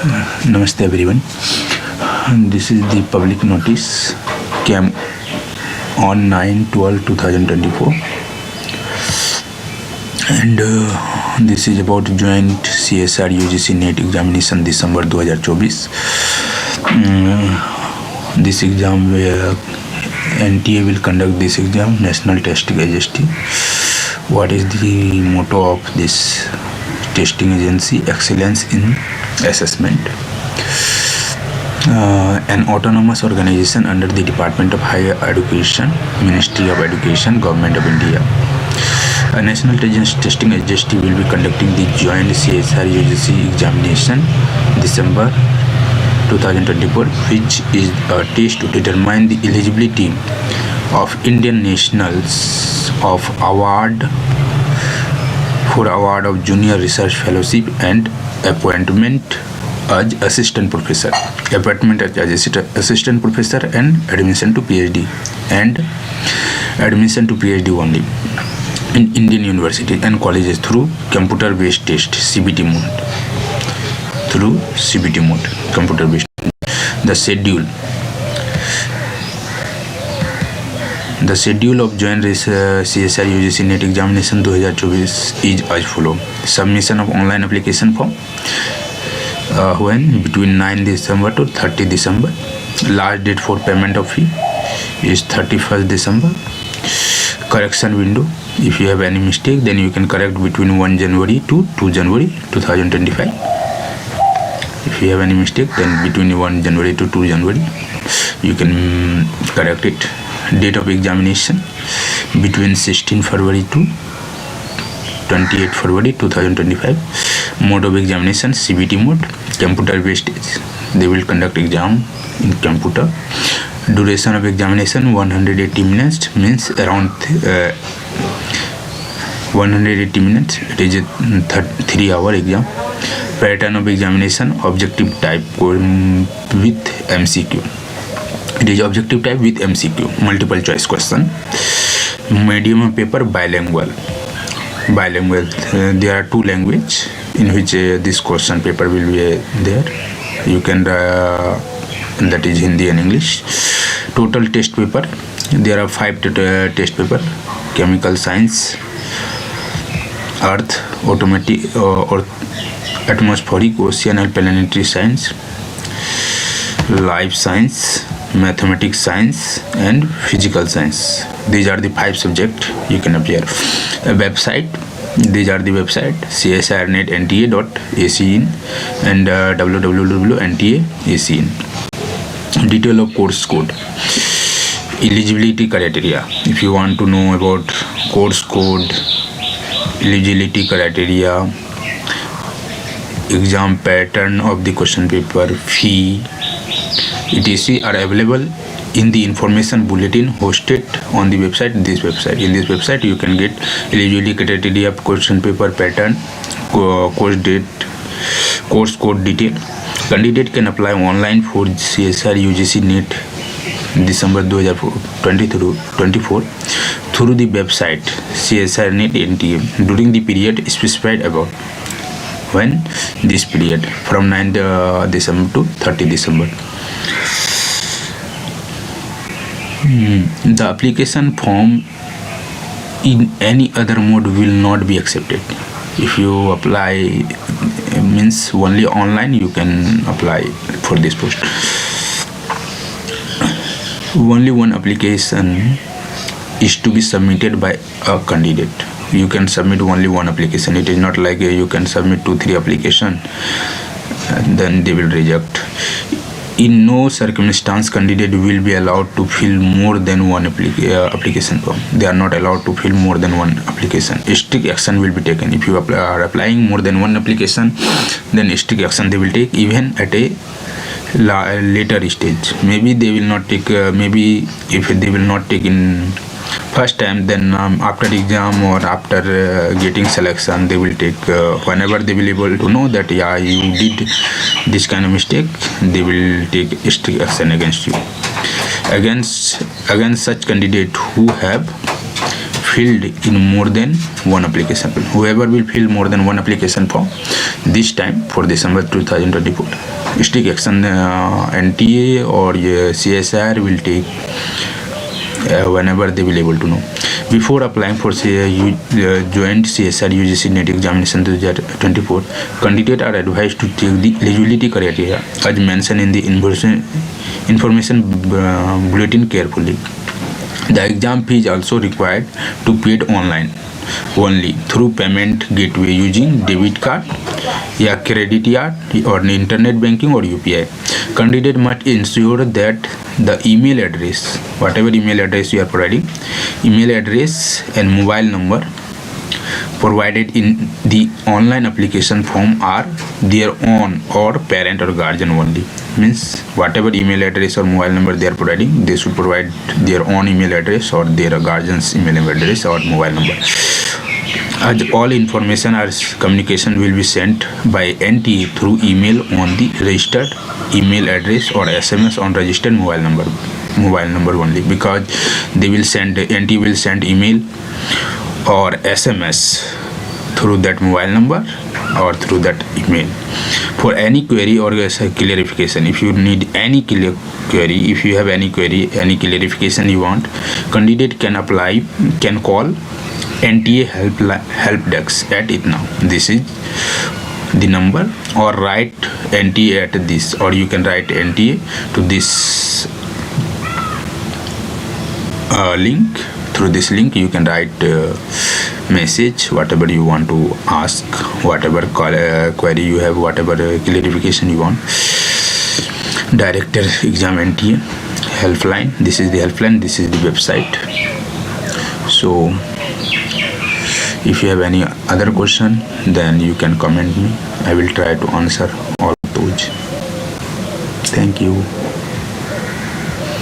Namaste everyone. This is the public notice came on 9/12/2024 and this is about joint CSR UGC NET examination December 2024. This exam where NTA will conduct this exam, National Testing Agency. What is the motto of this testing agency? Excellence in assessment. An autonomous organization under the Department of Higher Education, Ministry of Education, Government of India. A national testing agency will be conducting the joint CSR UGC examination December 2024, which is a test to determine the eligibility of Indian nationals of award of junior research fellowship and appointment as assistant professor, and admission to PhD only in Indian universities and colleges through computer-based test CBT mode. Computer-based. The schedule of joint CSR UGC NET examination 2024 is as follow. Submission of online application form when between 9 December to 30 December. Last date for payment of fee is 31st December. Correction window. If you have any mistake, then you can correct between 1 January to 2 January 2025. If you have any mistake, then between 1 January to 2 January, you can correct it. Date of examination between 16 February to 28 February 2025. Mode of examination CBT mode, computer based. They will conduct exam in computer. Duration of examination 180 minutes, means around 180 minutes. It is a 3-hour exam. Pattern of examination objective type with MCQ. It is objective type with MCQ, multiple choice question. Medium of paper bilingual. There are two languages in which this question paper will be there. You can that is Hindi and English. Total test paper. There are 5 test paper: chemical science, earth, automatic or atmospheric, ocean and planetary science, life science, mathematics science and physical science. These are the 5 subjects you can appear. A website. These are the website: csrnetnta.ac.in and www.nta.ac.in. Detail of course code. Eligibility criteria. If you want to know about course code, eligibility criteria, exam pattern of the question paper, fee, etc. are available in the information bulletin hosted on the website. In this website you can get eligibility criteria, question paper pattern, course date, course code detail. Candidate can apply online for CSR UGC NET December 2024 through the website CSR NET NTA during the period specified above. When? This period from 9 December to 30 December. The application form in any other mode will not be accepted. If you apply, means only online you can apply for this post. Only one application is to be submitted by a candidate. You can submit only one application. It is not like you can submit 2-3 applications and then they will reject. In no circumstance candidate will be allowed to fill more than one application form. They are not allowed to fill more than one application. Strict action will be taken. If you are applying more than one application, then strict action they will take, even at a later stage. Maybe they will not take, maybe if they will not take in first time, then after exam or after getting selection, they will take, whenever they will able to know that yeah, you did this kind of mistake, they will take strict action against you. Against such candidate who have filled in more than one application form. Whoever will fill more than one application form, this time for December 2024. Strict action NTA or CSIR will take whenever they will able to know. Before applying for joint CSIR UGC NET examination 2024, candidates are advised to take the eligibility criteria as mentioned in the information bulletin carefully. The exam fee is also required to be paid online only through payment gateway using debit card, credit card, or internet banking or UPI. Candidate must ensure that the email address, whatever email address you are providing, email address and mobile number provided in the online application form are their own or parent or guardian only. Means whatever email address or mobile number they are providing, they should provide their own email address or their guardian's email address or mobile number. As all information or communication will be sent by NTA through email on the registered email address or SMS on registered mobile number only, because they will send, NTA will send email or SMS through that mobile number or through that email. For any query or clarification, if you need any query, if you have any query, any clarification you want, candidate can call NTA help desk at it now. This is the number, or write NTA at this, or you can write NTA to this link. Through this link you can write message, whatever you want to ask, whatever query you have, whatever clarification you want. Director Exam NTA helpline. This is the helpline, this is the website. So if you have any other question, then you can comment me. I will try to answer all those. Thank you.